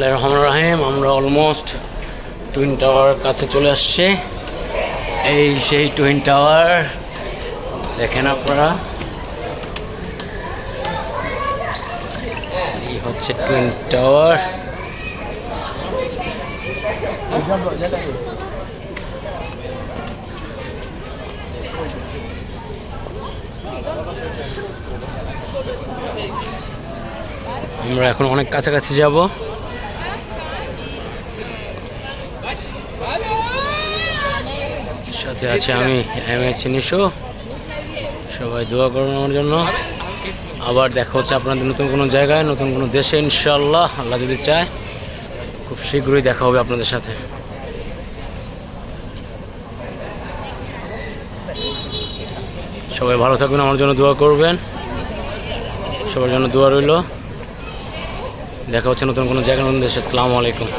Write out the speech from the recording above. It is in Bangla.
রহমান রাহিম। আমরা অলমোস্ট টুইন টাওয়ার কাছে চলে আসছে। এই সেই টুইন টাওয়ার, দেখেন আপনারা, এই হচ্ছে টুইন টাওয়ার। আমরা এখন অনেক কাছাকাছি যাব। সাথে আছে আমি MS নিশো। সবাই দোয়া করুন আমার জন্য। আবার দেখা হচ্ছে আপনাদের নতুন কোনো জায়গায়, নতুন কোনো দেশে, ইনশাআল্লাহ, আল্লাহ যদি চায় খুব শীঘ্রই দেখা হবে আপনাদের সাথে। সবাই ভালো থাকবেন, আমার জন্য দোয়া করবেন, সবার জন্য দোয়া রইল। দেখা হচ্ছে নতুন কোনো জায়গায়, নতুন দেশে। আসসালামু আলাইকুম।